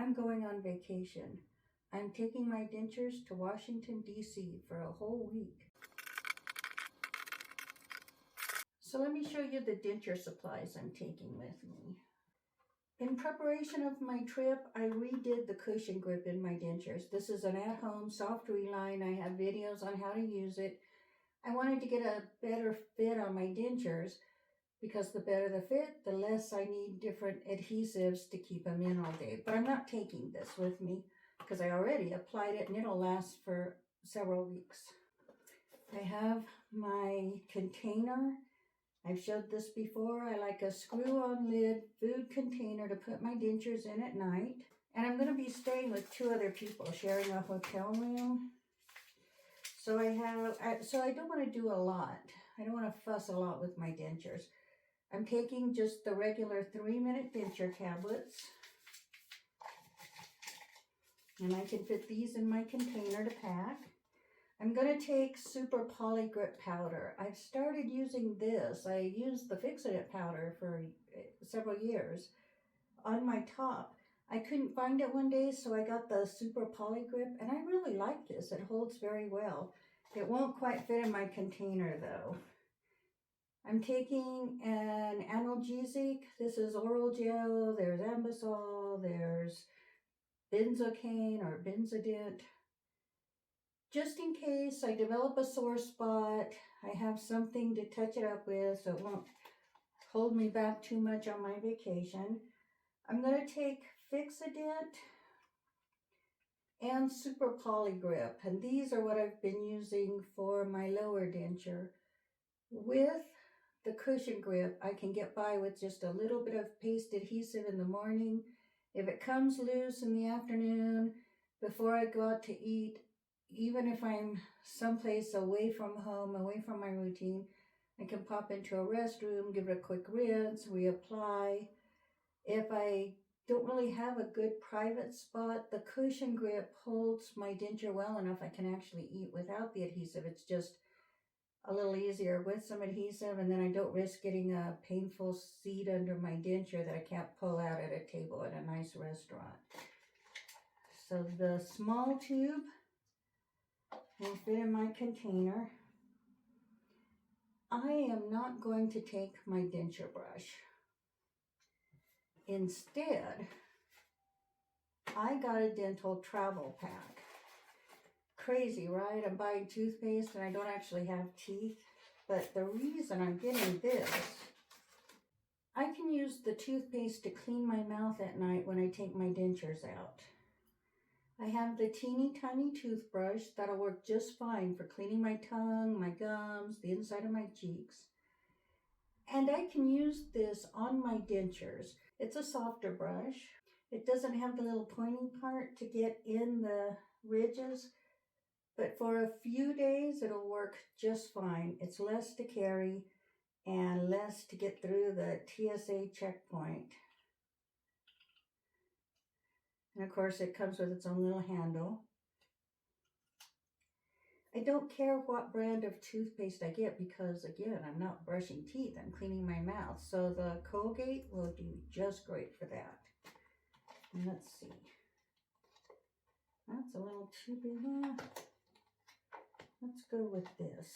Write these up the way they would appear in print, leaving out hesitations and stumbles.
I'm going on vacation. I'm taking my dentures to Washington, D.C. for a whole week. So let me show you the denture supplies I'm taking with me. In preparation of my trip, I redid the cushion grip in my dentures. This is an at-home soft reline. I have videos on how to use it. I wanted to get a better fit on my dentures because the better the fit, the less I need different adhesives to keep them in all day. But I'm not taking this with me because I already applied it and it'll last for several weeks. I have my container. I've showed this before. I like a screw-on lid food container to put my dentures in at night. And I'm going to be staying with 2 other people, sharing a hotel room. So I don't want to do a lot. I don't want to fuss a lot with my dentures. I'm taking just the regular 3-minute denture tablets. And I can fit these in my container to pack. I'm going to take Super Poly Grip powder. I've started using this. I used the Fix-It powder for several years on my top. I couldn't find it one day, so I got the Super Poly Grip, and I really like this. It holds very well. It won't quite fit in my container, though. I'm taking an analgesic. This is oral gel. There's Ambisol. There's benzocaine or Benzodent. Just in case I develop a sore spot, I have something to touch it up with so it won't hold me back too much on my vacation. I'm going to take Fix-A-Dent and Super Poly Grip, and these are what I've been using for my lower denture. With the cushion grip, I can get by with just a little bit of paste adhesive in the morning. If it comes loose in the afternoon, before I go out to eat, even if I'm someplace away from home, away from my routine, I can pop into a restroom, give it a quick rinse, reapply. If I don't really have a good private spot, the cushion grip holds my denture well enough I can actually eat without the adhesive. It's just a little easier with some adhesive, and then I don't risk getting a painful seed under my denture that I can't pull out at a table at a nice restaurant. So the small tube will fit in my container. I am not going to take my denture brush. Instead, I got a dental travel pack. Crazy, right? I'm buying toothpaste and I don't actually have teeth. But the reason I'm getting this, I can use the toothpaste to clean my mouth at night when I take my dentures out. I have the teeny tiny toothbrush that'll work just fine for cleaning my tongue, my gums, the inside of my cheeks. And I can use this on my dentures. It's a softer brush. It doesn't have the little pointing part to get in the ridges, but for a few days it'll work just fine. It's less to carry and less to get through the TSA checkpoint. And of course it comes with its own little handle. I don't care what brand of toothpaste I get because, again, I'm not brushing teeth. I'm cleaning my mouth. So the Colgate will do just great for that. And let's see. That's a little too big. Let's go with this.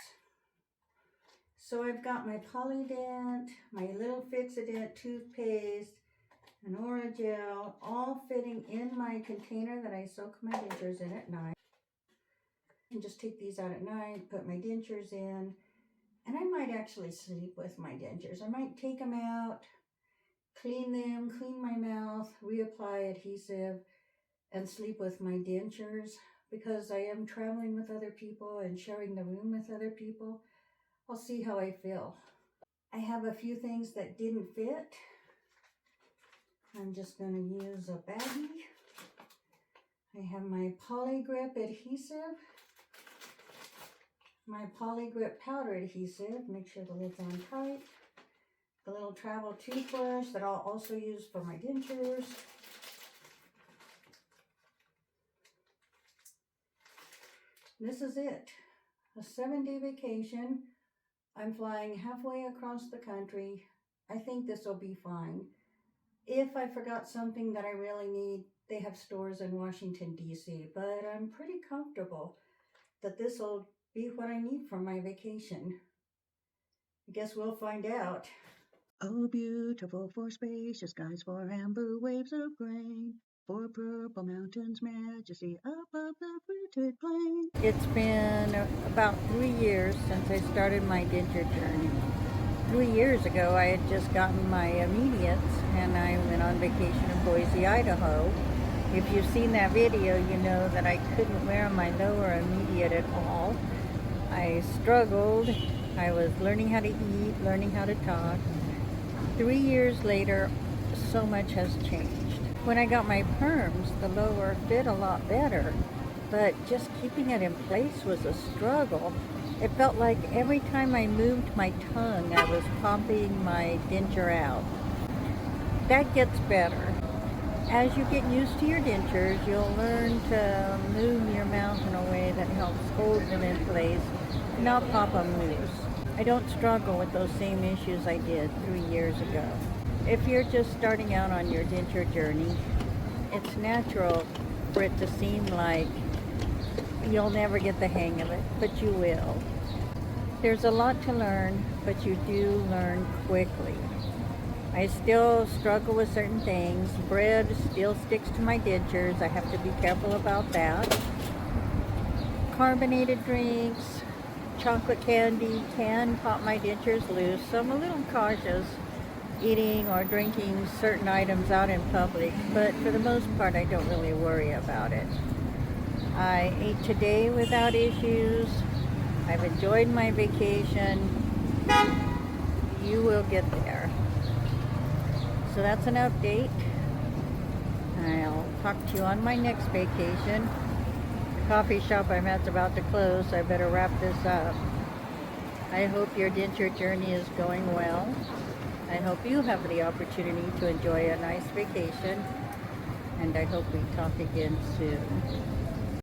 So I've got my Polydent, my little Fix-A-Dent toothpaste, an Oragel, all fitting in my container that I soak my dentures in at night. And just take these out at night, put my dentures in, and I might actually sleep with my dentures. I might take them out, clean them, clean my mouth, reapply adhesive, and sleep with my dentures because I am traveling with other people and sharing the room with other people. I'll see how I feel. I have a few things that didn't fit. I'm just going to use a baggie. I have my Poly Grip adhesive, my Poly Grip powder adhesive, make sure the lid's on tight, the little travel toothbrush that I'll also use for my dentures, this is it, a 7-day vacation. I'm flying halfway across the country. I think this will be fine. If I forgot something that I really need, They have stores in Washington, D.C., but I'm pretty comfortable that this will be what I need for my vacation. I guess we'll find out. Oh, beautiful for spacious skies, for amber waves of grain, for purple mountains' majesty above the fruited plain. It's been about 3 years since I started my Denture journey. 3 years ago, I had just gotten my immediates and I went on vacation in Boise, Idaho. If you've seen that video, you know that I couldn't wear my lower immediate at all. I struggled. I was learning how to eat, learning how to talk. 3 years later, so much has changed. When I got my perms, the lower fit a lot better, but just keeping it in place was a struggle. It felt like every time I moved my tongue, I was popping my denture out. That gets better. As you get used to your dentures, you'll learn to move your mouth in a way that helps hold them in place, not pop them loose. I don't struggle with those same issues I did 3 years ago. If you're just starting out on your denture journey, it's natural for it to seem like you'll never get the hang of it, but you will. There's a lot to learn, but you do learn quickly. I still struggle with certain things. Bread still sticks to my dentures. I have to be careful about that. Carbonated drinks, chocolate candy can pop my dentures loose, so I'm a little cautious eating or drinking certain items out in public, but for the most part I don't really worry about it. I ate today without issues. I've enjoyed my vacation. You will get there. So that's an update. I'll talk to you on my next vacation. The coffee shop I'm at's about to close, so I better wrap this up. I hope your denture journey is going well. I hope you have the opportunity to enjoy a nice vacation, and I hope we talk again soon.